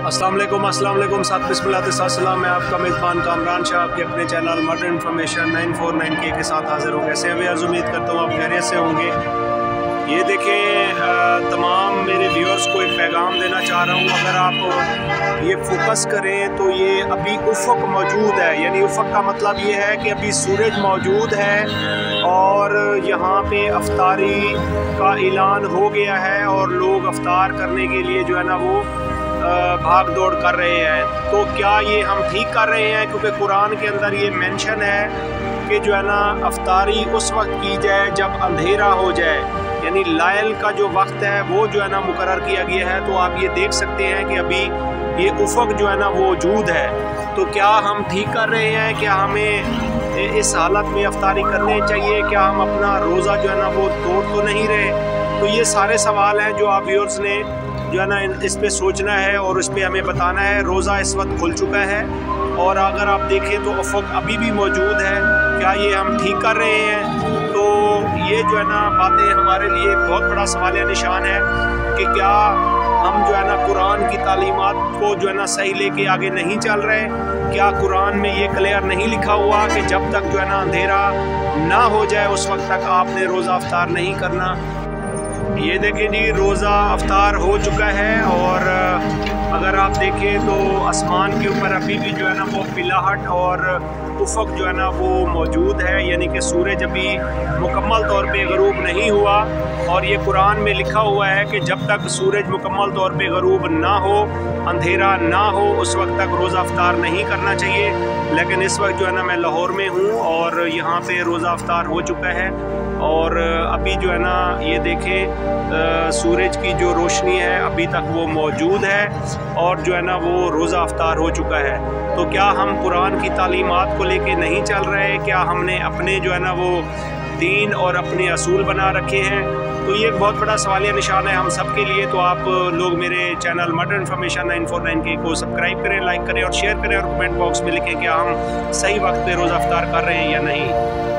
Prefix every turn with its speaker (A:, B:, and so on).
A: अस्सलाम वालेकुम साथ बिस्मिल्लाह। मैं आपका मेज़बान कामरान शाह आपके अपने चैनल मॉडर्न इन्फॉर्मेशन 949K के साथ हाज़िर हूँ। कैसे व्यूअर्स, उम्मीद करता हूँ आप खैरियत से होंगे। ये देखें, तमाम मेरे व्यूअर्स को एक पैगाम देना चाह रहा हूँ। अगर आप ये फोकस करें तो ये अभी उफ़क़ मौजूद है, यानी उफ़क़ का मतलब ये है कि अभी सूरज मौजूद है और यहाँ पे अफ्तारी का ऐलान हो गया है और लोग अफ्तार करने के लिए जो है ना वो भाग दौड़ कर रहे हैं। तो क्या ये हम ठीक कर रहे हैं? क्योंकि कुरान के अंदर ये मेंशन है कि जो है ना अफ्तारी उस वक्त की जाए जब अंधेरा हो जाए, यानी लायल का जो वक्त है वो जो है ना मुकर्रर किया गया है। तो आप ये देख सकते हैं कि अभी ये उफ़क़ जो है ना वो मौजूद है। तो क्या हम ठीक कर रहे हैं? क्या हमें इस हालत में अफ्तारी करनी चाहिए? क्या हम अपना रोज़ा जो है ना वो तोड़ तो नहीं रहे? तो ये सारे सवाल हैं जो आप व्यूअर्स ने जो है ना इस पे सोचना है और इस पे हमें बताना है। रोज़ा इस वक्त खुल चुका है और अगर आप देखें तो उफ़क़ अभी भी मौजूद है। क्या ये हम ठीक कर रहे हैं? तो ये जो है ना बातें हमारे लिए एक बहुत बड़ा सवालिया निशान है कि क्या हम जो है ना कुरान की तालीमात को जो है ना सही लेके आगे नहीं चल रहे? क्या कुरान में ये क्लियर नहीं लिखा हुआ कि जब तक जो है ना अंधेरा ना हो जाए उस वक्त तक आपने रोज़ा अफ्तार नहीं करना? ये देखें जी, रोज़ा अफ्तार हो चुका है और अगर आप देखें तो आसमान के ऊपर अभी भी जो है ना वो पिलाहट और उफ़क़ जो है ना वो मौजूद है, यानी कि सूरज अभी मुकम्मल तौर पे ग़रूब नहीं हुआ। और ये कुरान में लिखा हुआ है कि जब तक सूरज मुकम्मल तौर पे ग़रूब ना हो, अंधेरा ना हो, उस वक्त तक रोज़ा अफ्तार नहीं करना चाहिए। लेकिन इस वक्त जो है ना मैं लाहौर में हूँ और यहाँ पे रोज़ा अफ्तार हो चुका है और अभी जो है ना ये देखें सूरज की जो रोशनी है अभी तक वो मौजूद है और जो है ना वो रोज़ा अफ्तार हो चुका है। तो क्या हम कुरान की तालीमात को लेके नहीं चल रहे? क्या हमने अपने जो है ना वो दीन और अपने असूल बना रखे हैं? तो ये एक बहुत बड़ा सवालिया निशान है हम सब के लिए। तो आप लोग मेरे चैनल मॉडर्न इन्फॉर्मेशन 949K को सब्सक्राइब करें, लाइक करें और शेयर करें और कमेंट बॉक्स में लिखें कि हम सही वक्त पे रोज़ा अफ्तार कर रहे हैं या नहीं।